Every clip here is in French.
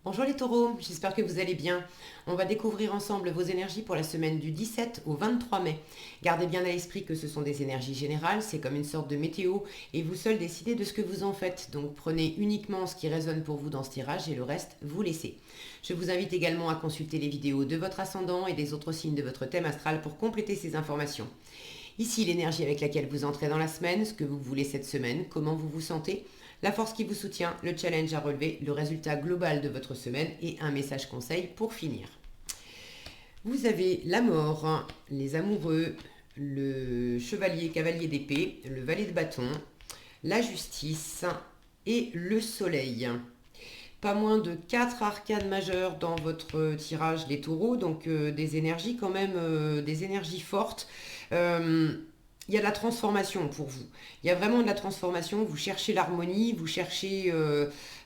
Bonjour les taureaux, j'espère que vous allez bien. On va découvrir ensemble vos énergies pour la semaine du 17 au 23 mai. Gardez bien à l'esprit que ce sont des énergies générales, c'est comme une sorte de météo et vous seuls décidez de ce que vous en faites. Donc prenez uniquement ce qui résonne pour vous dans ce tirage et le reste, vous laissez. Je vous invite également à consulter les vidéos de votre ascendant et des autres signes de votre thème astral pour compléter ces informations. Ici, l'énergie avec laquelle vous entrez dans la semaine, ce que vous voulez cette semaine, comment vous vous sentez, la force qui vous soutient, le challenge à relever, le résultat global de votre semaine et un message conseil pour finir. Vous avez la mort, les amoureux, le chevalier cavalier d'épée, le valet de bâton, la justice et le soleil. Pas moins de 4 arcanes majeures dans votre tirage les taureaux, donc des énergies quand même, des énergies fortes. Il y a de la transformation pour vous. Il y a vraiment de la transformation. Vous cherchez l'harmonie, vous cherchez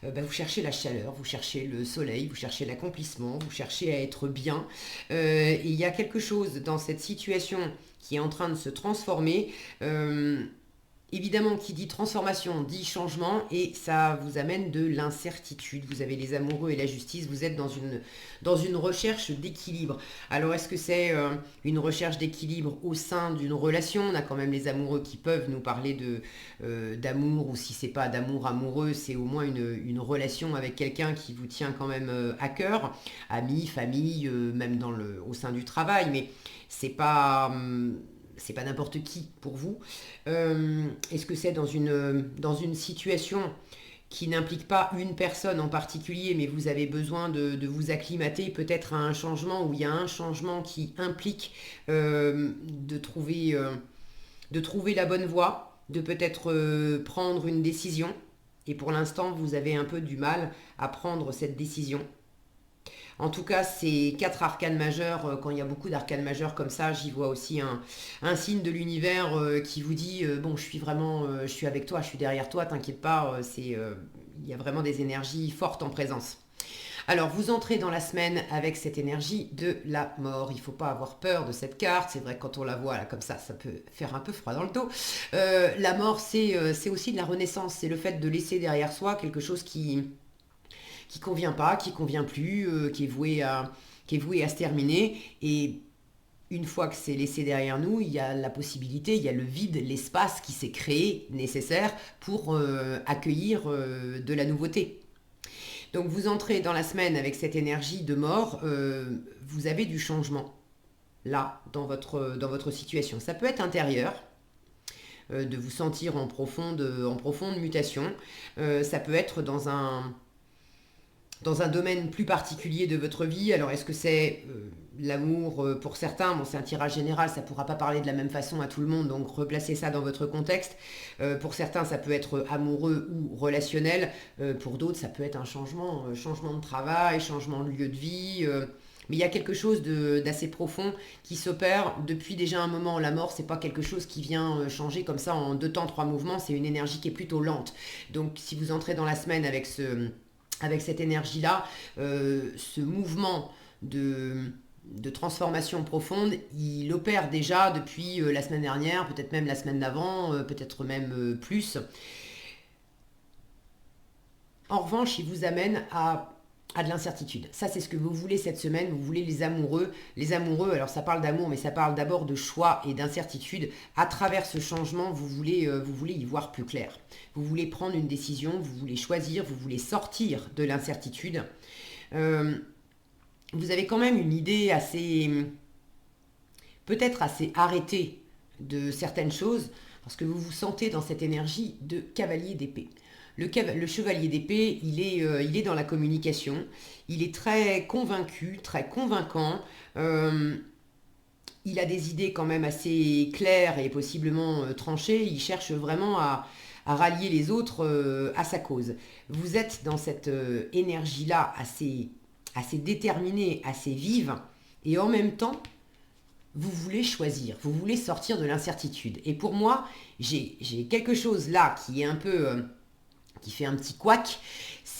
la chaleur, vous cherchez le soleil, vous cherchez l'accomplissement, vous cherchez à être bien. Et il y a quelque chose dans cette situation qui est en train de se transformer. Évidemment, qui dit transformation dit changement et ça vous amène de l'incertitude. Vous avez les amoureux et la justice, vous êtes dans une recherche d'équilibre. Alors, est-ce que c'est une recherche d'équilibre au sein d'une relation? On a quand même les amoureux qui peuvent nous parler d'amour, ou si c'est pas d'amour amoureux, c'est au moins une relation avec quelqu'un qui vous tient quand même à cœur, amis, famille, même au sein du travail, mais c'est pas... c'est pas n'importe qui pour vous. Est-ce que c'est dans une situation qui n'implique pas une personne en particulier, mais vous avez besoin de vous acclimater peut-être à un changement, où il y a un changement qui implique de trouver la bonne voie, de peut-être prendre une décision, et pour l'instant vous avez un peu du mal à prendre cette décision. En tout cas, ces 4 arcanes majeures, quand il y a beaucoup d'arcanes majeures comme ça, j'y vois aussi un signe de l'univers qui vous dit bon, je suis avec toi, je suis derrière toi, t'inquiète pas, il y a vraiment des énergies fortes en présence. Alors, vous entrez dans la semaine avec cette énergie de la mort. Il ne faut pas avoir peur de cette carte. C'est vrai que quand on la voit là comme ça peut faire un peu froid dans le dos. La mort, c'est aussi de la renaissance. C'est le fait de laisser derrière soi quelque chose qui convient pas, qui convient plus, qui est voué à se terminer. Et une fois que c'est laissé derrière nous, il y a la possibilité, il y a le vide, l'espace qui s'est créé nécessaire pour accueillir de la nouveauté. Donc vous entrez dans la semaine avec cette énergie de mort, vous avez du changement là dans votre situation. Ça peut être intérieur, de vous sentir en profonde mutation. Ça peut être dans un domaine plus particulier de votre vie. Alors est-ce que c'est l'amour pour certains? Bon, c'est un tirage général, ça ne pourra pas parler de la même façon à tout le monde, donc replacez ça dans votre contexte. Pour certains, ça peut être amoureux ou relationnel. Pour d'autres, ça peut être un changement de travail, changement de lieu de vie. Mais il y a quelque chose d'assez profond qui s'opère depuis déjà un moment. La mort, c'est pas quelque chose qui vient changer comme ça en 2 temps, 3 mouvements. C'est une énergie qui est plutôt lente. Donc si vous entrez dans la semaine avec cette énergie-là, ce mouvement de transformation profonde, il opère déjà depuis la semaine dernière, peut-être même la semaine d'avant, peut-être même plus. En revanche, il vous amène à de l'incertitude. Ça, c'est ce que vous voulez cette semaine. Vous voulez les amoureux. Les amoureux, alors ça parle d'amour, mais ça parle d'abord de choix et d'incertitude. À travers ce changement, vous voulez y voir plus clair. Vous voulez prendre une décision, vous voulez choisir, vous voulez sortir de l'incertitude. Vous avez quand même une idée peut-être assez arrêtée de certaines choses, parce que vous vous sentez dans cette énergie de cavalier d'épée. Le chevalier d'épée, il est dans la communication, il est très convaincu, très convaincant, il a des idées quand même assez claires et possiblement tranchées, il cherche vraiment à rallier les autres à sa cause. Vous êtes dans cette énergie-là assez déterminée, assez vive, et en même temps, vous voulez choisir, vous voulez sortir de l'incertitude. Et pour moi, j'ai quelque chose là qui est un peu... qui fait un petit couac,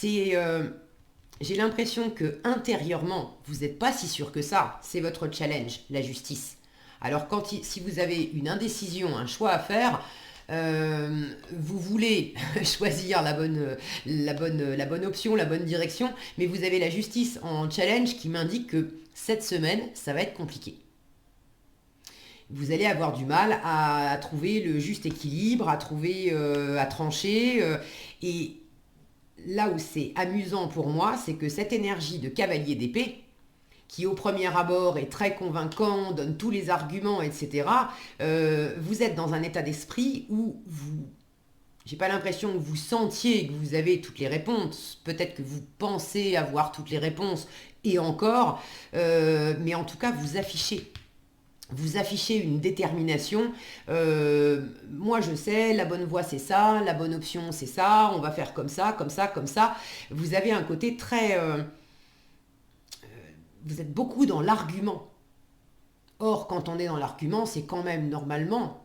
j'ai l'impression que intérieurement, vous n'êtes pas si sûr que ça. C'est votre challenge, la justice. Alors si vous avez une indécision, un choix à faire, vous voulez choisir la bonne option, la bonne direction, mais vous avez la justice en challenge qui m'indique que cette semaine, ça va être compliqué. Vous allez avoir du mal à trouver le juste équilibre, à trancher. Et là où c'est amusant pour moi, c'est que cette énergie de cavalier d'épée, qui au premier abord est très convaincant, donne tous les arguments, etc., vous êtes dans un état d'esprit où j'ai pas l'impression que vous sentiez que vous avez toutes les réponses. Peut-être que vous pensez avoir toutes les réponses, et encore, mais en tout cas, vous affichez. Vous affichez une détermination. Moi, je sais, la bonne voie, c'est ça, la bonne option, c'est ça, on va faire comme ça, comme ça, comme ça. Vous avez un côté très... vous êtes beaucoup dans l'argument. Or, quand on est dans l'argument, c'est quand même normalement,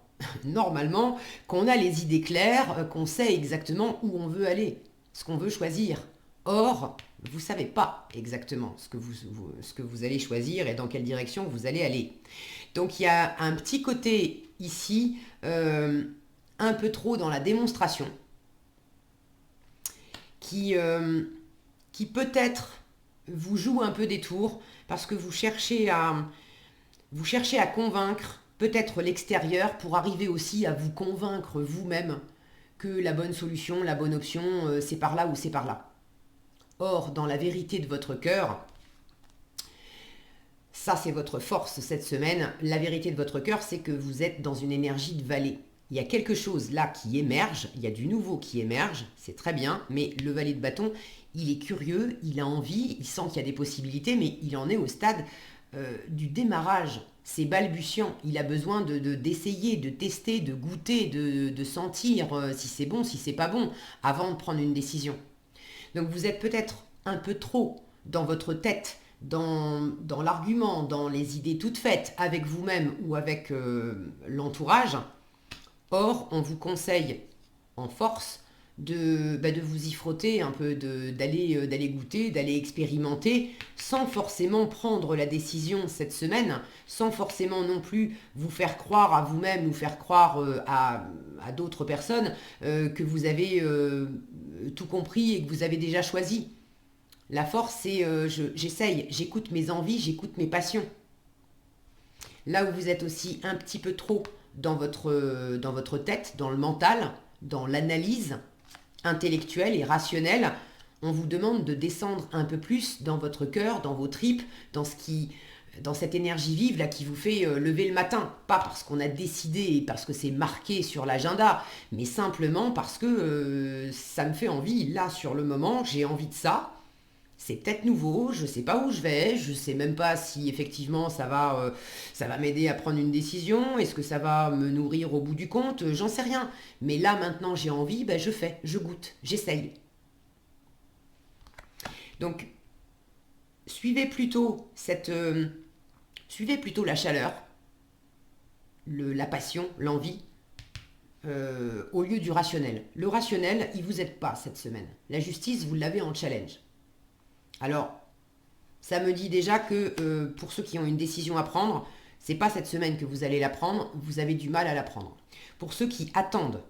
qu'on a les idées claires, qu'on sait exactement où on veut aller, ce qu'on veut choisir. Or, vous ne savez pas exactement ce que vous allez choisir et dans quelle direction vous allez aller. Donc il y a un petit côté ici, un peu trop dans la démonstration, qui peut-être vous joue un peu des tours parce que vous cherchez à convaincre peut-être l'extérieur pour arriver aussi à vous convaincre vous-même que la bonne solution, la bonne option, c'est par là ou c'est par là. Or, dans la vérité de votre cœur, ça c'est votre force cette semaine, la vérité de votre cœur, c'est que vous êtes dans une énergie de valet. Il y a quelque chose là qui émerge, il y a du nouveau qui émerge, c'est très bien, mais le valet de bâton, il est curieux, il a envie, il sent qu'il y a des possibilités, mais il en est au stade du démarrage. C'est balbutiant, il a besoin d'essayer, de tester, de goûter, de sentir si c'est bon, si c'est pas bon, avant de prendre une décision. Donc vous êtes peut-être un peu trop dans votre tête, dans l'argument, dans les idées toutes faites, avec vous-même ou avec l'entourage. Or, on vous conseille en force de vous y frotter un peu, d'aller goûter, d'aller expérimenter, sans forcément prendre la décision cette semaine, sans forcément non plus vous faire croire à vous-même ou faire croire à d'autres personnes que vous avez tout compris et que vous avez déjà choisi. La force, c'est j'essaye, j'écoute mes envies, j'écoute mes passions. Là où vous êtes aussi un petit peu trop dans votre tête, dans le mental, dans l'analyse intellectuelle et rationnelle, on vous demande de descendre un peu plus dans votre cœur, dans vos tripes, dans cette énergie vive là qui vous fait lever le matin. Pas parce qu'on a décidé et parce que c'est marqué sur l'agenda, mais simplement parce que ça me fait envie. Là, sur le moment, j'ai envie de ça. C'est peut-être nouveau, je ne sais pas où je vais, je ne sais même pas si effectivement ça va m'aider à prendre une décision, est-ce que ça va me nourrir au bout du compte, j'en sais rien. Mais là maintenant j'ai envie, ben, je fais, je goûte, j'essaye. Donc suivez plutôt la chaleur, la passion, l'envie, au lieu du rationnel. Le rationnel, il ne vous aide pas cette semaine. La justice, vous l'avez en challenge. Alors, ça me dit déjà que pour ceux qui ont une décision à prendre, c'est pas cette semaine que vous allez la prendre, vous avez du mal à la prendre. Pour ceux qui attendent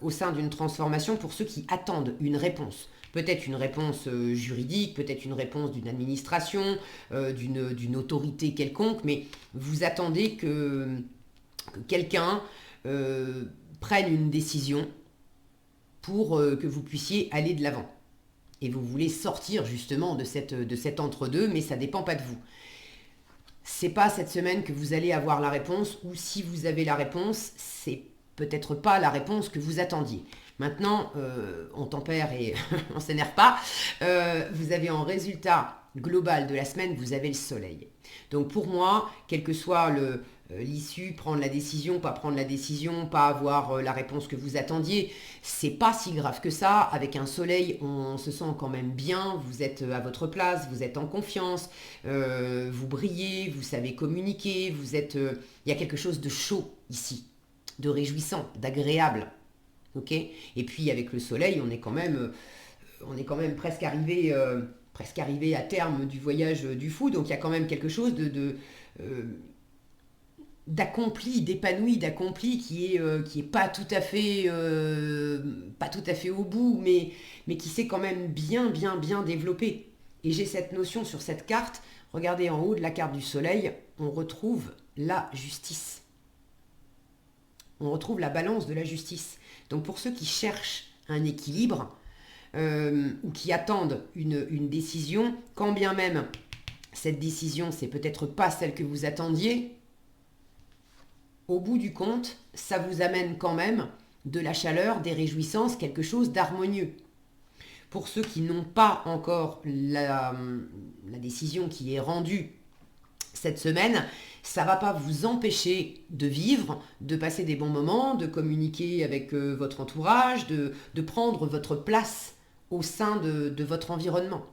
au sein d'une transformation, pour ceux qui attendent une réponse, peut-être une réponse juridique, peut-être une réponse d'une administration, d'une autorité quelconque, mais vous attendez que quelqu'un prenne une décision pour que vous puissiez aller de l'avant. Et vous voulez sortir justement de cet entre-deux, mais ça ne dépend pas de vous. C'est pas cette semaine que vous allez avoir la réponse, ou si vous avez la réponse, c'est peut-être pas la réponse que vous attendiez. Maintenant, on tempère et on s'énerve pas. Vous avez en résultat global de la semaine, vous avez le soleil. Donc pour moi, quel que soit l'issue, prendre la décision, pas prendre la décision, pas avoir la réponse que vous attendiez, c'est pas si grave que ça. Avec un soleil, on se sent quand même bien, vous êtes à votre place, vous êtes en confiance, vous brillez, vous savez communiquer, il y a quelque chose de chaud ici, de réjouissant, d'agréable. Ok ? Et puis avec le soleil, on est quand même presque arrivé à terme du voyage du fou, donc il y a quand même quelque chose d'accompli, d'épanoui, d'accompli qui est pas tout à fait au bout, mais qui s'est quand même bien développé. Et j'ai cette notion sur cette carte. Regardez en haut de la carte du soleil, on retrouve la justice. On retrouve la balance de la justice. Donc pour ceux qui cherchent un équilibre ou qui attendent une décision, quand bien même cette décision, c'est peut-être pas celle que vous attendiez, au bout du compte, ça vous amène quand même de la chaleur, des réjouissances, quelque chose d'harmonieux. Pour ceux qui n'ont pas encore la décision qui est rendue cette semaine, ça ne va pas vous empêcher de vivre, de passer des bons moments, de communiquer avec votre entourage, de prendre votre place au sein de votre environnement.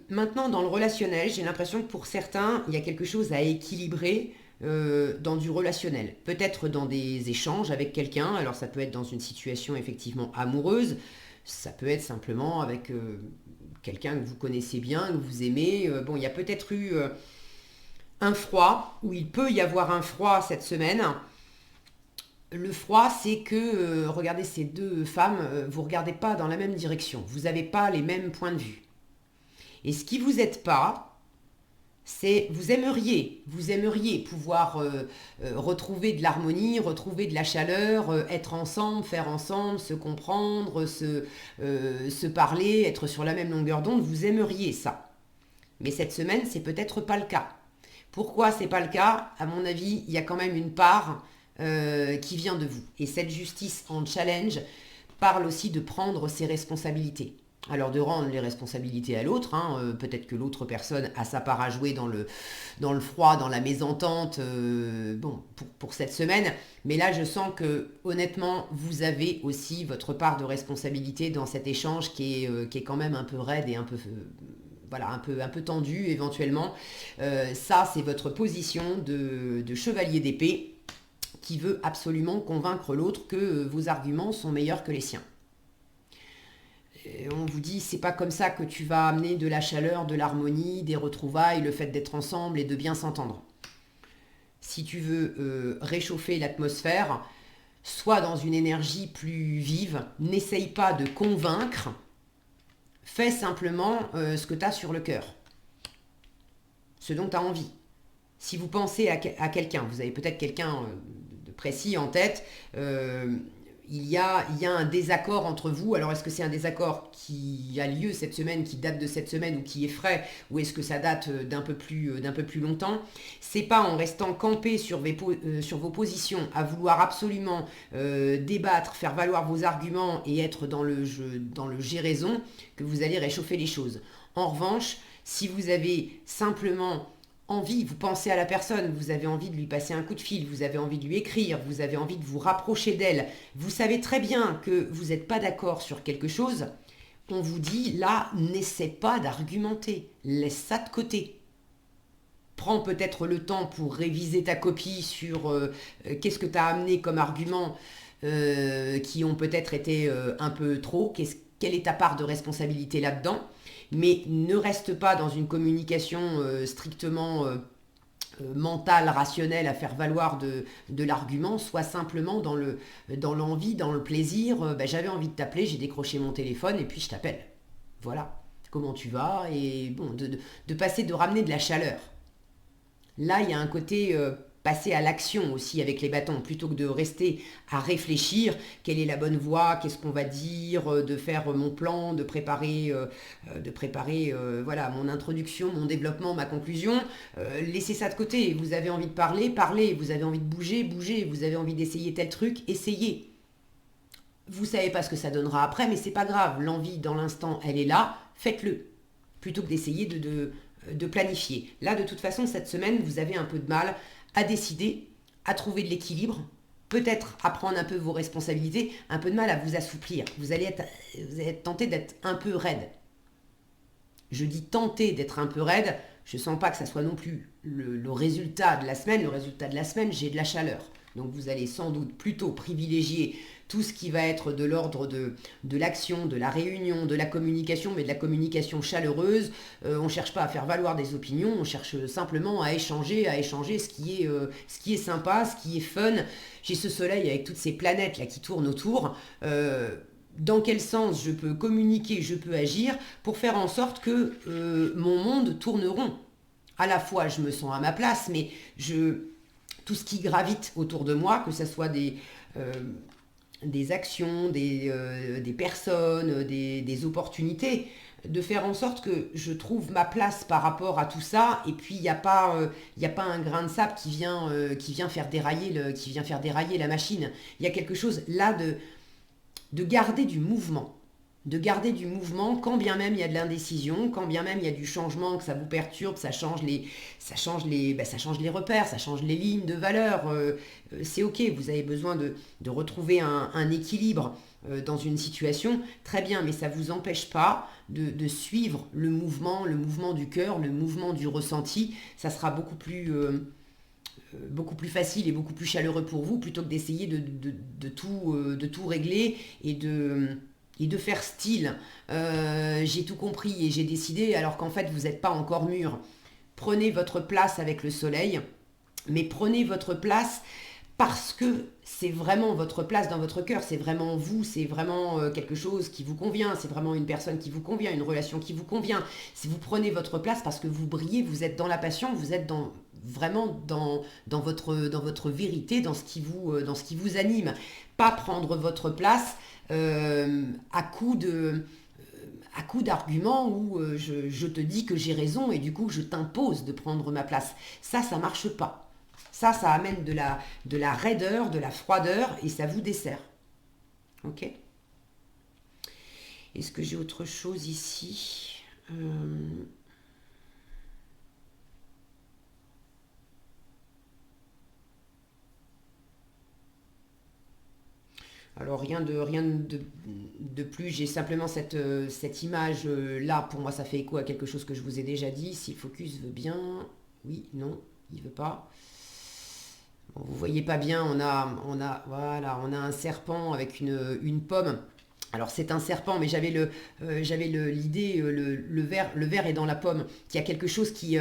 Maintenant, dans le relationnel, j'ai l'impression que pour certains, il y a quelque chose à équilibrer dans du relationnel. Peut-être dans des échanges avec quelqu'un, alors ça peut être dans une situation effectivement amoureuse, ça peut être simplement avec quelqu'un que vous connaissez bien, que vous aimez. Bon, il y a peut-être eu un froid, ou il peut y avoir un froid cette semaine. Le froid, c'est que, regardez ces deux femmes, vous ne regardez pas dans la même direction, vous n'avez pas les mêmes points de vue. Et ce qui vous aide pas, c'est vous aimeriez pouvoir retrouver de l'harmonie, retrouver de la chaleur, être ensemble, faire ensemble, se comprendre, se parler, être sur la même longueur d'onde, vous aimeriez ça. Mais cette semaine, c'est peut-être pas le cas. Pourquoi c'est pas le cas? À mon avis, il y a quand même une part qui vient de vous. Et cette justice en challenge parle aussi de prendre ses responsabilités. Alors de rendre les responsabilités à l'autre, peut-être que l'autre personne a sa part à jouer dans le froid, dans la mésentente, pour cette semaine. Mais là, je sens que honnêtement, vous avez aussi votre part de responsabilité dans cet échange qui est quand même un peu raide et un peu... un peu tendu éventuellement. Ça, c'est votre position de chevalier d'épée qui veut absolument convaincre l'autre que vos arguments sont meilleurs que les siens. On vous dit, c'est pas comme ça que tu vas amener de la chaleur, de l'harmonie, des retrouvailles, le fait d'être ensemble et de bien s'entendre. Si tu veux réchauffer l'atmosphère, sois dans une énergie plus vive, n'essaye pas de convaincre, fais simplement ce que tu as sur le cœur, ce dont tu as envie. Si vous pensez à quelqu'un, vous avez peut-être quelqu'un de précis en tête, il y a un désaccord entre vous. Alors est-ce que c'est un désaccord qui a lieu cette semaine, qui date de cette semaine ou qui est frais, ou est-ce que ça date d'un peu plus longtemps? C'est pas en restant campé sur vos positions, à vouloir absolument débattre, faire valoir vos arguments et être dans le j'ai raison, que vous allez réchauffer les choses. En revanche, si vous avez simplement envie, vous pensez à la personne, vous avez envie de lui passer un coup de fil, vous avez envie de lui écrire, vous avez envie de vous rapprocher d'elle, vous savez très bien que vous n'êtes pas d'accord sur quelque chose, on vous dit là, n'essaie pas d'argumenter, laisse ça de côté. Prends peut-être le temps pour réviser ta copie sur qu'est-ce que tu as amené comme arguments qui ont peut-être été un peu trop, quelle est ta part de responsabilité là-dedans, mais ne reste pas dans une communication strictement mentale, rationnelle, à faire valoir de l'argument, sois simplement dans l'envie, dans le plaisir. J'avais envie de t'appeler, j'ai décroché mon téléphone et puis je t'appelle. Voilà, comment tu vas? Et bon, de ramener de la chaleur. Là, il y a un côté passer à l'action aussi avec les bâtons, plutôt que de rester à réfléchir, quelle est la bonne voie, qu'est-ce qu'on va dire, de faire mon plan, de préparer mon introduction, mon développement, ma conclusion. Laissez ça de côté, vous avez envie de parler, parlez, vous avez envie de bouger, bougez, vous avez envie d'essayer tel truc, essayez. Vous savez pas ce que ça donnera après, mais c'est pas grave, l'envie dans l'instant, elle est là, faites-le, plutôt que d'essayer de planifier. Là, de toute façon, cette semaine, vous avez un peu de mal à décider, à trouver de l'équilibre, peut-être à prendre un peu vos responsabilités, un peu de mal à vous assouplir. Vous allez être tenté d'être un peu raide. Je dis tenter d'être un peu raide, je ne sens pas que ça soit non plus le résultat de la semaine. Le résultat de la semaine, j'ai de la chaleur. Donc vous allez sans doute plutôt privilégier tout ce qui va être de l'ordre de l'action, de la réunion, de la communication, mais de la communication chaleureuse. On ne cherche pas à faire valoir des opinions, on cherche simplement à échanger ce qui est sympa, ce qui est fun. J'ai ce soleil avec toutes ces planètes là qui tournent autour. Dans quel sens je peux communiquer, je peux agir pour faire en sorte que mon monde tourne rond. À la fois, je me sens à ma place, mais tout ce qui gravite autour de moi, que ce soit des actions, des personnes, des opportunités, de faire en sorte que je trouve ma place par rapport à tout ça, et puis il n'y a pas un grain de sable qui vient faire dérailler la machine. Il y a quelque chose là de garder du mouvement. De garder du mouvement, quand bien même il y a de l'indécision, quand bien même il y a du changement, que ça vous perturbe, ça change les repères, ça change les lignes de valeur. C'est ok, vous avez besoin de retrouver un équilibre dans une situation, très bien, mais ça ne vous empêche pas de suivre le mouvement du cœur, le mouvement du ressenti. Ça sera beaucoup plus facile et beaucoup plus chaleureux pour vous, plutôt que d'essayer de tout régler et de faire style. J'ai tout compris et j'ai décidé, alors qu'en fait vous n'êtes pas encore mûr. Prenez votre place avec le soleil, mais prenez votre place parce que c'est vraiment votre place dans votre cœur, c'est vraiment vous, c'est vraiment quelque chose qui vous convient, c'est vraiment une personne qui vous convient, une relation qui vous convient. Si vous prenez votre place parce que vous brillez, vous êtes dans la passion, vous êtes vraiment dans votre vérité, dans ce qui vous anime. Pas prendre votre place à coup d'arguments où je te dis que j'ai raison et du coup je t'impose de prendre ma place. Ça marche pas. Ça amène de la raideur, de la froideur et ça vous dessert. Ok ? Est-ce que j'ai autre chose ici ? Alors rien de plus, j'ai simplement cette image là, pour moi ça fait écho à quelque chose que je vous ai déjà dit. Si le focus veut bien, oui, non, il veut pas. Bon, vous voyez pas bien, on a un serpent avec une pomme. Alors c'est un serpent, mais j'avais l'idée, le ver est dans la pomme, qu'il y a quelque chose qui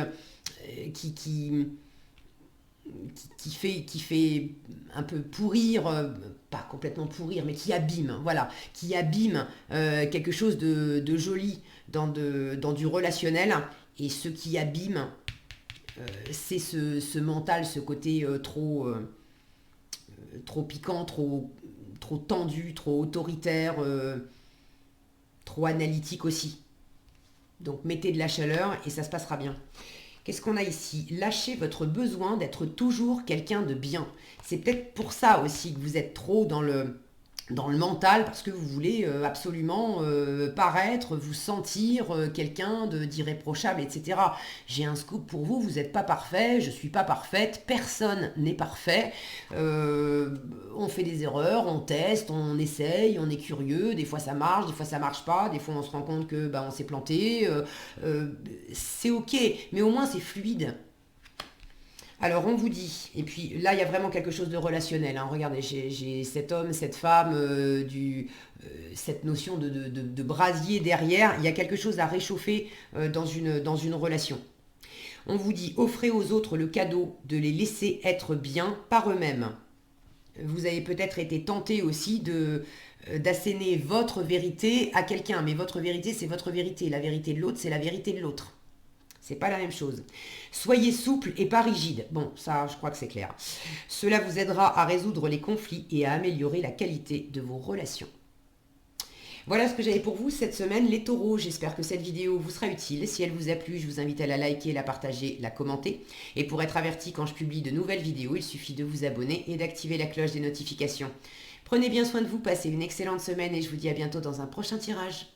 fait un peu pourrir, pas complètement pourrir, mais qui abîme, voilà, qui abîme quelque chose de joli dans du relationnel. Et ce qui abîme, c'est ce mental, ce côté trop piquant, trop tendu, trop autoritaire, trop analytique aussi. Donc mettez de la chaleur et ça se passera bien. Qu'est-ce qu'on a ici ? Lâchez votre besoin d'être toujours quelqu'un de bien. C'est peut-être pour ça aussi que vous êtes trop dans le mental, parce que vous voulez absolument paraître, vous sentir quelqu'un d'irréprochable, etc. J'ai un scoop pour vous, vous n'êtes pas parfait, je ne suis pas parfaite, personne n'est parfait. On fait des erreurs, on teste, on essaye, on est curieux, des fois ça marche, des fois ça marche pas, des fois on se rend compte que on s'est planté. C'est ok, mais au moins c'est fluide. Alors on vous dit, et puis là il y a vraiment quelque chose de relationnel, hein. Regardez, j'ai cet homme, cette femme, cette notion de brasier derrière, il y a quelque chose à réchauffer dans une relation. On vous dit, offrez aux autres le cadeau de les laisser être bien par eux-mêmes. Vous avez peut-être été tenté aussi d'asséner votre vérité à quelqu'un, mais votre vérité c'est votre vérité, la vérité de l'autre c'est la vérité de l'autre. C'est pas la même chose. Soyez souple et pas rigide. Bon, ça, je crois que c'est clair. Cela vous aidera à résoudre les conflits et à améliorer la qualité de vos relations. Voilà ce que j'avais pour vous cette semaine, les taureaux. J'espère que cette vidéo vous sera utile. Si elle vous a plu, je vous invite à la liker, la partager, la commenter. Et pour être averti quand je publie de nouvelles vidéos, il suffit de vous abonner et d'activer la cloche des notifications. Prenez bien soin de vous, passez une excellente semaine et je vous dis à bientôt dans un prochain tirage.